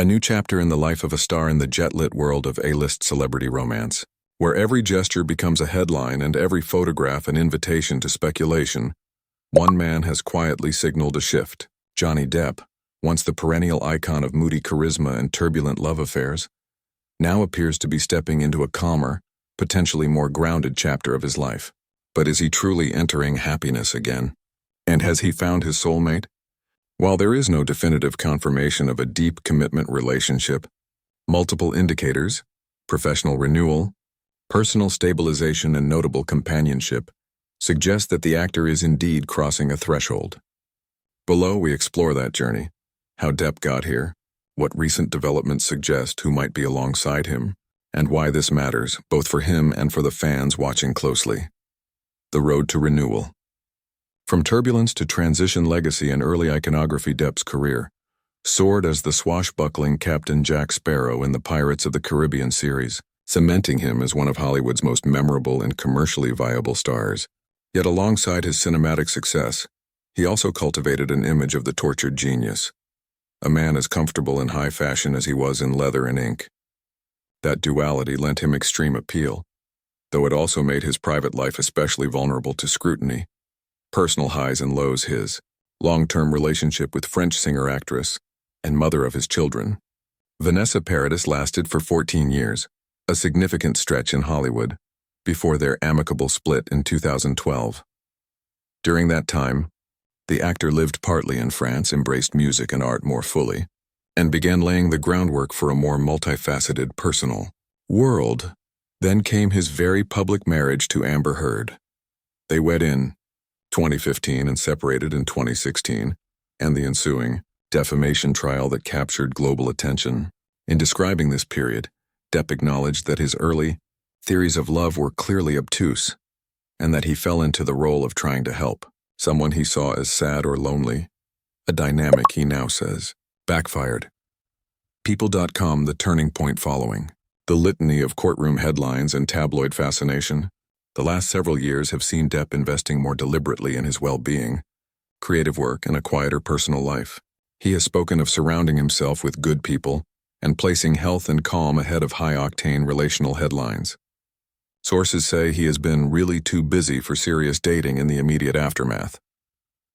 A new chapter in the life of a star in the jet-lit world of A-list celebrity romance, where every gesture becomes a headline and every photograph an invitation to speculation. One man has quietly signaled a shift. Johnny Depp, once the perennial icon of moody charisma and turbulent love affairs, now appears to be stepping into a calmer, potentially more grounded chapter of his life. But is he truly entering happiness again? And has he found his soulmate? While there is no definitive confirmation of a deep commitment relationship, multiple indicators, professional renewal, personal stabilization, and notable companionship suggest that the actor is indeed crossing a threshold. Below, we explore that journey, how Depp got here, what recent developments suggest who might be alongside him, and why this matters, both for him and for the fans watching closely. The road to renewal. From turbulence to transition, legacy, and early iconography, Depp's career soared as the swashbuckling Captain Jack Sparrow in the Pirates of the Caribbean series, cementing him as one of Hollywood's most memorable and commercially viable stars. Yet alongside his cinematic success, he also cultivated an image of the tortured genius, a man as comfortable in high fashion as he was in leather and ink. That duality lent him extreme appeal, though it also made his private life especially vulnerable to scrutiny. Personal highs and lows, his long-term relationship with French singer-actress and mother of his children, Vanessa Paradis, lasted for 14 years, a significant stretch in Hollywood, before their amicable split in 2012. During that time, the actor lived partly in France, embraced music and art more fully, and began laying the groundwork for a more multifaceted personal world. Then came his very public marriage to Amber Heard. They wed in 2015 and separated in 2016, and the ensuing defamation trial that captured global attention. In describing this period, Depp acknowledged that his early theories of love were clearly obtuse, and that he fell into the role of trying to help someone he saw as sad or lonely, a dynamic he now says backfired. People.com, the turning point following the litany of courtroom headlines and tabloid fascination. The last several years have seen Depp investing more deliberately in his well-being, creative work, and a quieter personal life. He has spoken of surrounding himself with good people and placing health and calm ahead of high-octane relational headlines. Sources say he has been really too busy for serious dating in the immediate aftermath.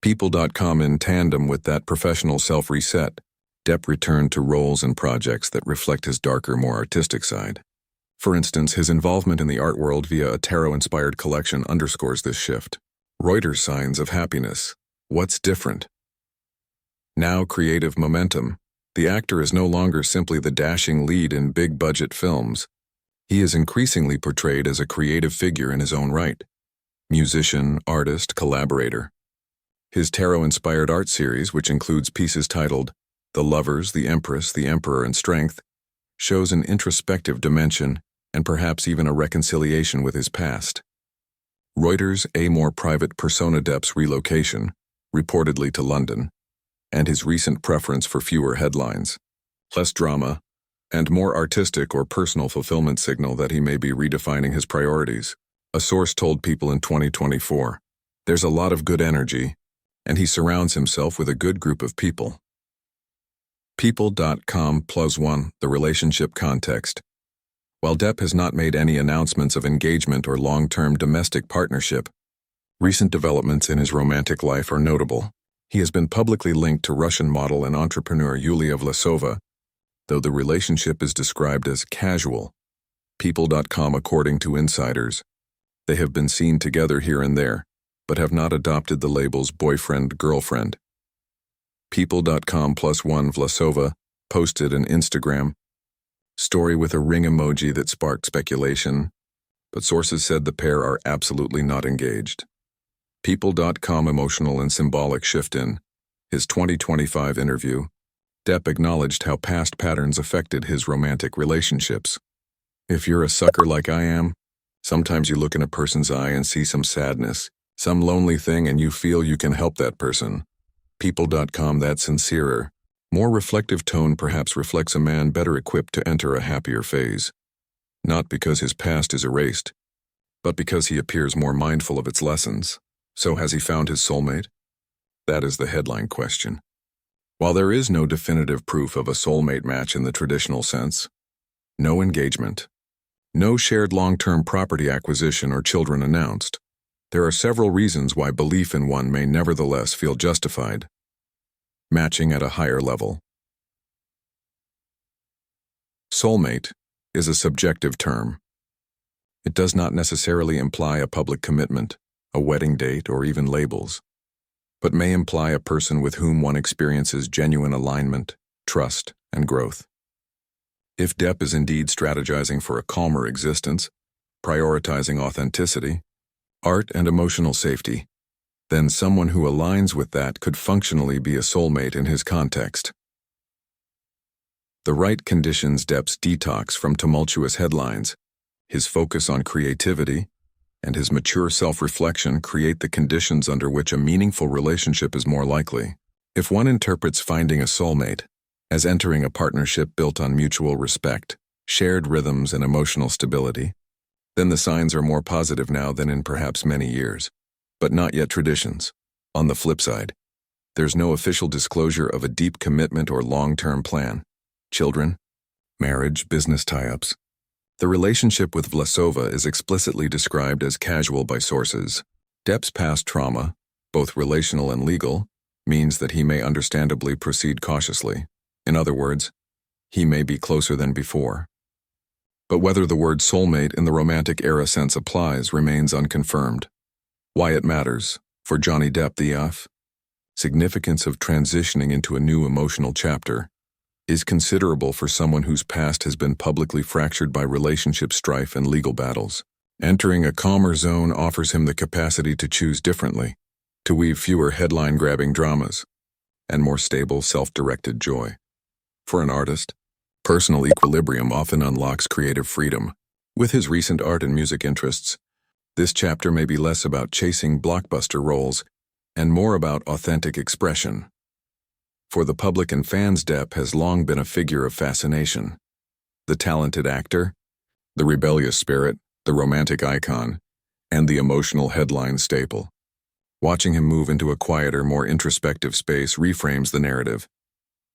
People.com, in tandem with that professional self-reset, Depp returned to roles and projects that reflect his darker, more artistic side. For instance, his involvement in the art world via a tarot-inspired collection underscores this shift. Reuters, signs of happiness. What's different? Now creative momentum. The actor is no longer simply the dashing lead in big-budget films. He is increasingly portrayed as a creative figure in his own right. Musician, artist, collaborator. His tarot-inspired art series, which includes pieces titled The Lovers, the Empress, the Emperor, and Strength, shows an introspective dimension and perhaps even a reconciliation with his past. Reuters, a more private persona, Depp's relocation, reportedly to London, and his recent preference for fewer headlines, less drama, and more artistic or personal fulfillment signal that he may be redefining his priorities. A source told People in 2024, "There's a lot of good energy, and he surrounds himself with a good group of people." People.com +1, the relationship context. While Depp has not made any announcements of engagement or long-term domestic partnership, recent developments in his romantic life are notable. He has been publicly linked to Russian model and entrepreneur Yulia Vlasova, though the relationship is described as casual. People.com, according to insiders, they have been seen together here and there, but have not adopted the labels boyfriend-girlfriend. People.com +1, Vlasova posted an Instagram story with a ring emoji that sparked speculation, but sources said the pair are absolutely not engaged. People.com, emotional and symbolic shift. In his 2025 interview, Depp acknowledged how past patterns affected his romantic relationships. "If you're a sucker like I am, sometimes you look in a person's eye and see some sadness, some lonely thing, and you feel you can help that person." People.com, that sincerer, more reflective tone perhaps reflects a man better equipped to enter a happier phase. Not because his past is erased, but because he appears more mindful of its lessons. So has he found his soulmate? That is the headline question. While there is no definitive proof of a soulmate match in the traditional sense, no engagement, no shared long-term property acquisition or children announced, there are several reasons why belief in one may nevertheless feel justified. Matching at a higher level. Soulmate is a subjective term. It does not necessarily imply a public commitment, a wedding date, or even labels, but may imply a person with whom one experiences genuine alignment, trust, and growth. If DEPP is indeed strategizing for a calmer existence, prioritizing authenticity, art, and emotional safety, then someone who aligns with that could functionally be a soulmate in his context. The right conditions DEPP's detox from tumultuous headlines, his focus on creativity, and his mature self-reflection create the conditions under which a meaningful relationship is more likely. If one interprets finding a soulmate as entering a partnership built on mutual respect, shared rhythms, and emotional stability, then the signs are more positive now than in perhaps many years, but not yet traditions. On the flip side, there's no official disclosure of a deep commitment or long-term plan. Children, marriage, business tie-ups. The relationship with Vlasova is explicitly described as casual by sources. DEPP's past trauma, both relational and legal, means that he may understandably proceed cautiously. In other words, he may be closer than before. But whether the word soulmate in the romantic era sense applies remains unconfirmed. Why it matters, for Johnny Depp, the significance of transitioning into a new emotional chapter is considerable for someone whose past has been publicly fractured by relationship strife and legal battles. Entering a calmer zone offers him the capacity to choose differently, to weave fewer headline-grabbing dramas, and more stable, self-directed joy. For an artist, personal equilibrium often unlocks creative freedom. With his recent art and music interests, this chapter may be less about chasing blockbuster roles and more about authentic expression. For the public and fans, Depp has long been a figure of fascination. The talented actor, the rebellious spirit, the romantic icon, and the emotional headline staple. Watching him move into a quieter, more introspective space reframes the narrative.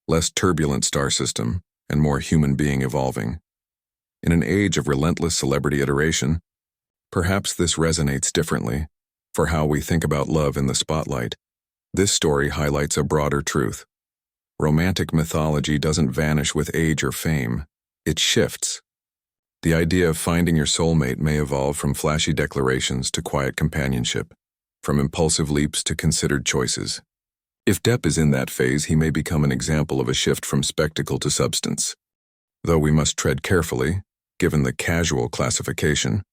Less turbulent star system, and more human being evolving. In an age of relentless celebrity iteration, perhaps this resonates differently. For how we think about love in the spotlight, this story highlights a broader truth. Romantic mythology doesn't vanish with age or fame, it shifts. The idea of finding your soulmate may evolve from flashy declarations to quiet companionship, from impulsive leaps to considered choices. If Depp is in that phase, he may become an example of a shift from spectacle to substance. Though we must tread carefully, given the casual classification,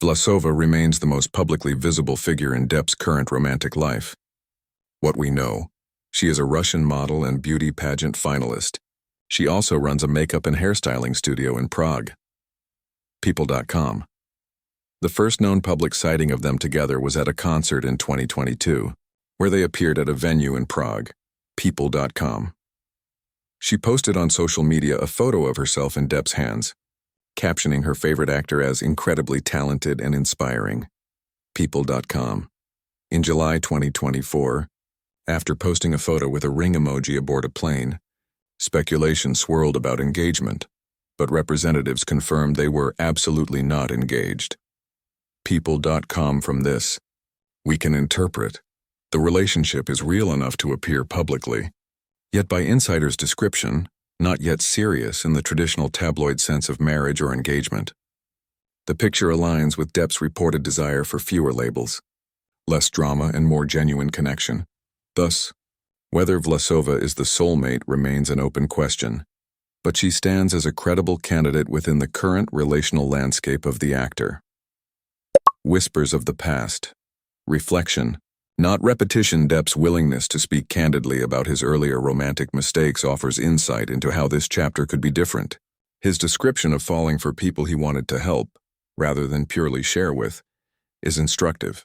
Vlasova remains the most publicly visible figure in Depp's current romantic life. What we know, she is a Russian model and beauty pageant finalist. She also runs a makeup and hairstyling studio in Prague. People.com. The first known public sighting of them together was at a concert in 2022, where they appeared at a venue in Prague. People.com. She posted on social media a photo of herself in Depp's hands, captioning her favorite actor as incredibly talented and inspiring. People.com. In July 2024, after posting a photo with a ring emoji aboard a plane, speculation swirled about engagement, but representatives confirmed they were absolutely not engaged. People.com. From this, we can interpret the relationship is real enough to appear publicly, yet by insiders' description, not yet serious in the traditional tabloid sense of marriage or engagement. The picture aligns with Depp's reported desire for fewer labels, less drama, and more genuine connection. Thus, whether Vlasova is the soulmate remains an open question, but she stands as a credible candidate within the current relational landscape of the actor. Whispers of the past. Reflection, not repetition. Depp's willingness to speak candidly about his earlier romantic mistakes offers insight into how this chapter could be different. His description of falling for people he wanted to help, rather than purely share with, is instructive.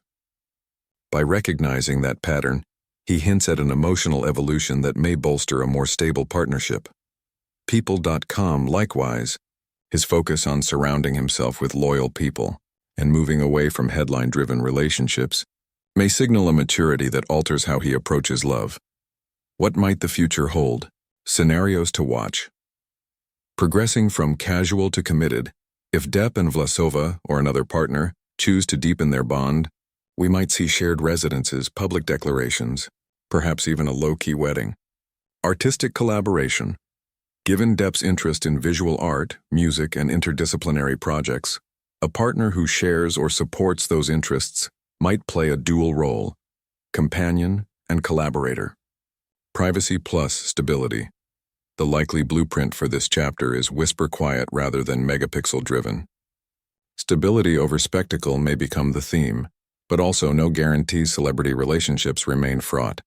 By recognizing that pattern, he hints at an emotional evolution that may bolster a more stable partnership. People.com. Likewise, his focus on surrounding himself with loyal people and moving away from headline-driven relationships may signal a maturity that alters how he approaches love. What might the future hold? Scenarios to watch. Progressing from casual to committed, if Depp and Vlasova, or another partner, choose to deepen their bond, we might see shared residences, public declarations, perhaps even a low-key wedding. Artistic collaboration. Given Depp's interest in visual art, music, and interdisciplinary projects, a partner who shares or supports those interests might play a dual role, companion and collaborator. Privacy plus stability. The likely blueprint for this chapter is whisper quiet rather than megapixel-driven. Stability over spectacle may become the theme, but also no guarantees celebrity relationships remain fraught.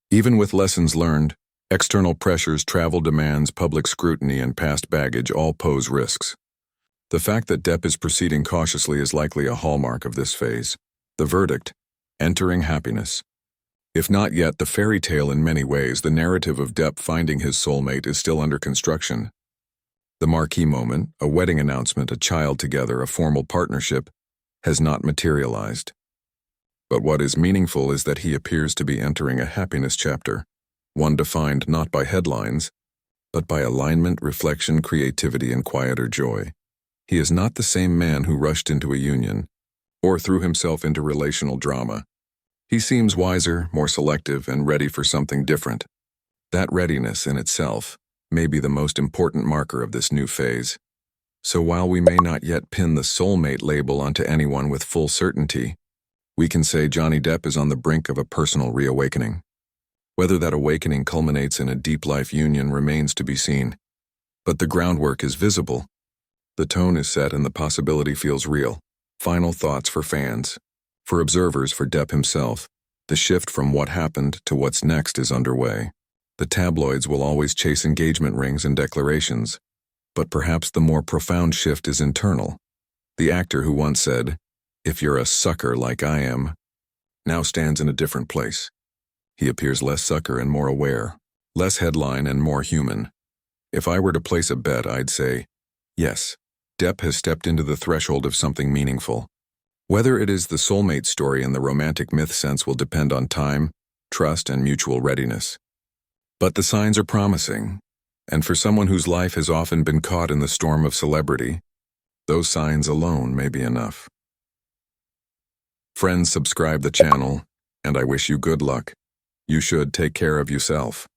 Even with lessons learned, external pressures, travel demands, public scrutiny, and past baggage all pose risks. The fact that Depp is proceeding cautiously is likely a hallmark of this phase. The verdict: entering happiness. If not yet the fairy tale in many ways, the narrative of Depp finding his soulmate is still under construction. The marquee moment, a wedding announcement, a child together, a formal partnership, has not materialized. But what is meaningful is that he appears to be entering a happiness chapter, one defined not by headlines, but by alignment, reflection, creativity, and quieter joy. He is not the same man who rushed into a union, or threw himself into relational drama. He seems wiser, more selective, and ready for something different. That readiness in itself may be the most important marker of this new phase. So while we may not yet pin the soulmate label onto anyone with full certainty, we can say Johnny Depp is on the brink of a personal reawakening. Whether that awakening culminates in a deep life union remains to be seen. But the groundwork is visible. The tone is set and the possibility feels real. Final thoughts for fans. For observers, for Depp himself, the shift from what happened to what's next is underway. The tabloids will always chase engagement rings and declarations, but perhaps the more profound shift is internal. The actor who once said, "If you're a sucker like I am," now stands in a different place. He appears less sucker and more aware, less headline and more human. If I were to place a bet, I'd say, yes, Depp has stepped into the threshold of something meaningful. Whether it is the soulmate story in the romantic myth sense will depend on time, trust, and mutual readiness. But the signs are promising, and for someone whose life has often been caught in the storm of celebrity, those signs alone may be enough. Friends, subscribe the channel, and I wish you good luck. You should take care of yourself.